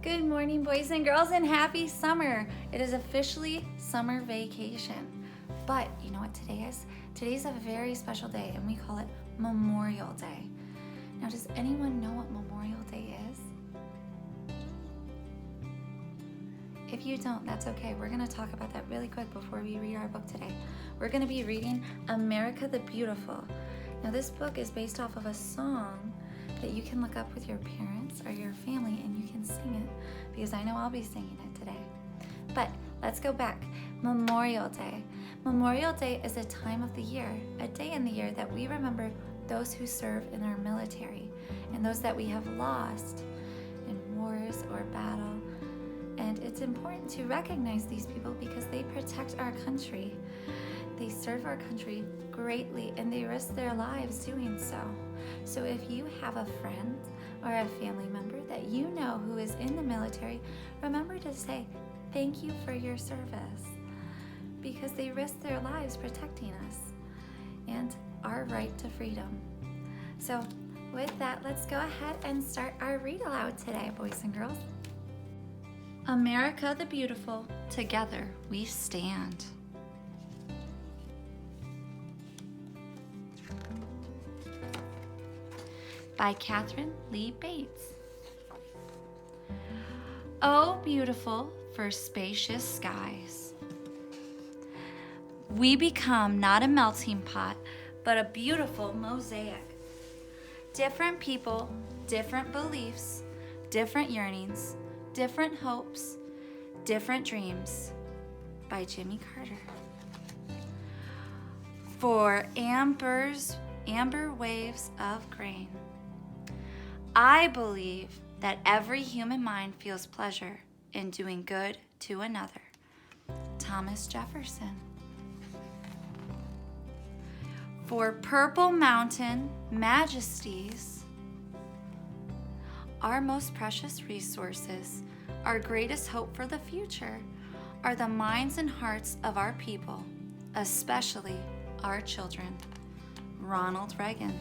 Good morning, boys and girls, and happy summer. It is officially summer vacation. But you know what today is? Today's a very special day, and we call it Memorial Day. Now, does anyone know what Memorial Day is? If you don't, that's okay. We're going to talk about that really quick before we read our book today. We're going to be reading America the Beautiful. Now, this book is based off of a song that you can look up with your parents or your family and you can sing it, because I know I'll be singing it today. But let's go back. Memorial Day. Memorial Day is a time of the year, a day in the year that we remember those who serve in our military and those that we have lost in wars or battle. And it's important to recognize these people because they protect our country. They serve our country greatly and they risk their lives doing so. So if you have a friend or a family member that you know who is in the military, remember to say thank you for your service, because they risk their lives protecting us and our right to freedom. So with that, let's go ahead and start our read aloud today, boys and girls. America the Beautiful, together we stand. By Catherine Lee Bates. Oh, beautiful for spacious skies, we become not a melting pot, but a beautiful mosaic. Different people, different beliefs, different yearnings, different hopes, different dreams. By Jimmy Carter. For amber waves of grain, I believe that every human mind feels pleasure in doing good to another. Thomas Jefferson. For purple mountain majesties, our most precious resources, our greatest hope for the future, are the minds and hearts of our people, especially our children. Ronald Reagan.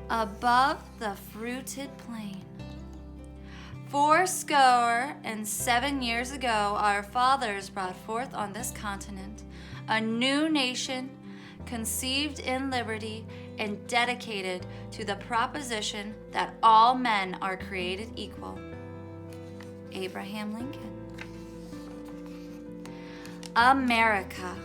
Above the fruited plain, 7 years ago, our fathers brought forth on this continent a new nation conceived in liberty and dedicated to the proposition that all men are created equal. Abraham Lincoln. America.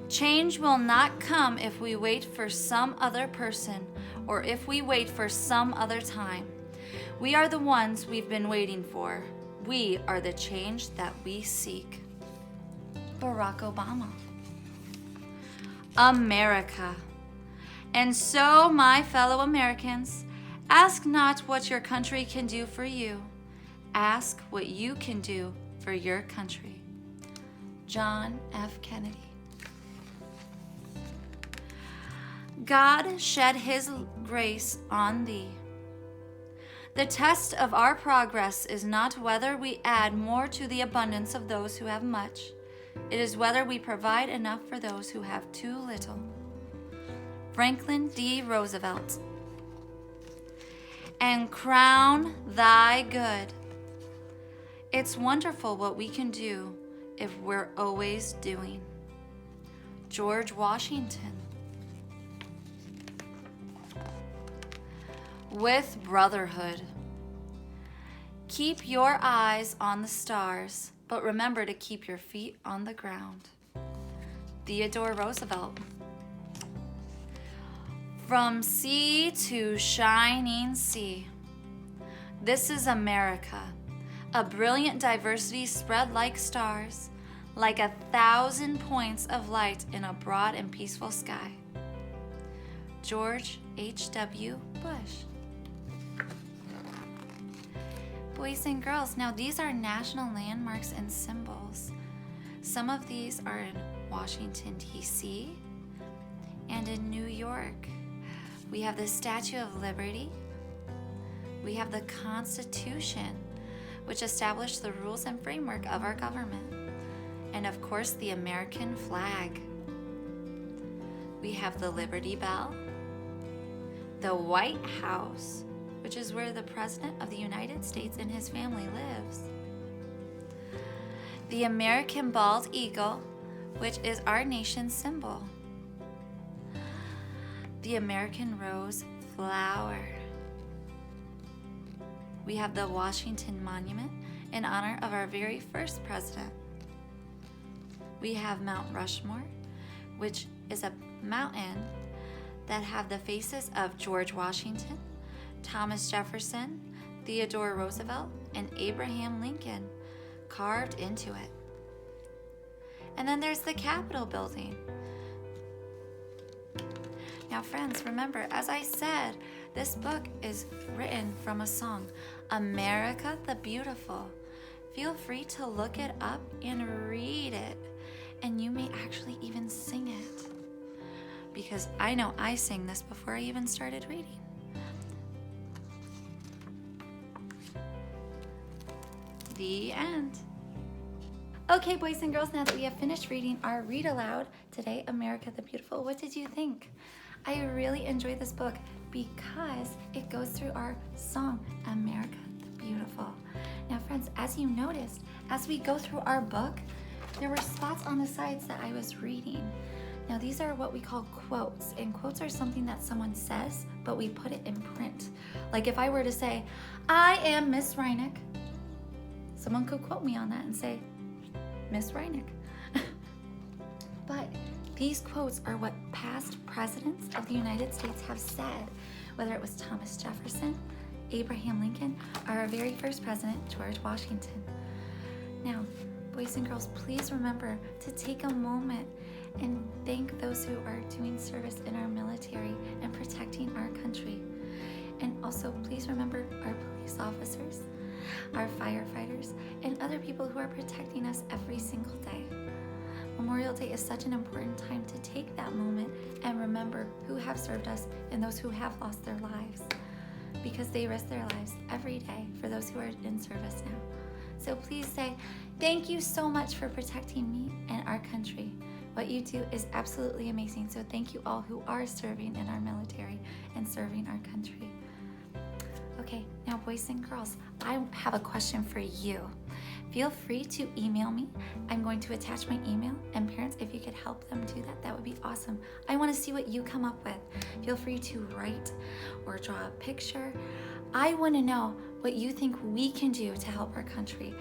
Change will not come if we wait for some other person or if we wait for some other time. We are the ones we've been waiting for. We are the change that we seek. Barack Obama. America. And so, my fellow Americans, ask not what your country can do for you. Ask what you can do for your country. John F. Kennedy. God shed his grace on thee. The test of our progress is not whether we add more to the abundance of those who have much. It is whether we provide enough for those who have too little. Franklin D. Roosevelt. And crown thy good. It's wonderful what we can do if we're always doing. George Washington. With brotherhood. Keep your eyes on the stars, but remember to keep your feet on the ground. Theodore Roosevelt. From sea to shining sea. This is America, a brilliant diversity spread like stars, like 1,000 points of light in a broad and peaceful sky. George H.W. Bush. Boys and girls, now these are national landmarks and symbols. Some of these are in Washington, D.C. and in New York. We have the Statue of Liberty. We have the Constitution, which established the rules and framework of our government. And of course, the American flag. We have the Liberty Bell, the White House, which is where the President of the United States and his family lives. The American bald eagle, which is our nation's symbol. The American rose flower. We have the Washington Monument in honor of our very first president. We have Mount Rushmore, which is a mountain that have the faces of George Washington, Thomas Jefferson, Theodore Roosevelt, and Abraham Lincoln carved into it. And then there's the Capitol building. Now friends, remember, as I said, this book is written from a song, America the Beautiful. Feel free to look it up and read it. And you may actually even sing it. Because I know I sang this before I even started reading. The end. Okay, boys and girls, now that we have finished reading our Read Aloud today, America the Beautiful, what did you think? I really enjoyed this book because it goes through our song, America the Beautiful. Now, friends, as you noticed, as we go through our book, there were spots on the sides that I was reading. Now, these are what we call quotes, and quotes are something that someone says, but we put it in print. Like if I were to say, I am Miss Reinick, someone could quote me on that and say, Miss Reinick. But these quotes are what past presidents of the United States have said, whether it was Thomas Jefferson, Abraham Lincoln, or our very first president, George Washington. Now, boys and girls, please remember to take a moment and thank those who are doing service in our military and protecting our country. And also, please remember our police officers, our firefighters, and other people who are protecting us every single day. Memorial Day is such an important time to take that moment and remember who have served us and those who have lost their lives, because they risk their lives every day for those who are in service now. So please say, thank you so much for protecting me and our country. What you do is absolutely amazing. So thank you all who are serving in our military and serving our country. Okay, now boys and girls, I have a question for you. Feel free to email me. I'm going to attach my email, and parents, if you could help them do that, that would be awesome. I want to see what you come up with. Feel free to write or draw a picture. I want to know what you think we can do to help our country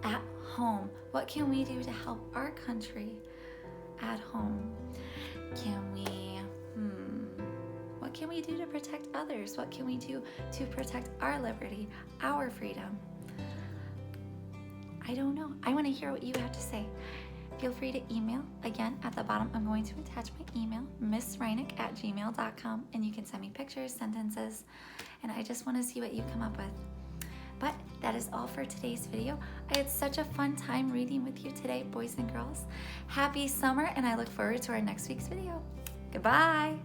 at home. What can we do to help our country at home? What can we do to protect others? What can we do to protect our liberty, our freedom? I don't know. I want to hear what you have to say. Feel free to email. Again, at the bottom, I'm going to attach my email, missreinick@gmail.com, and you can send me pictures, sentences, and I just want to see what you come up with. But that is all for today's video. I had such a fun time reading with you today, boys and girls. Happy summer, and I look forward to our next week's video. Goodbye.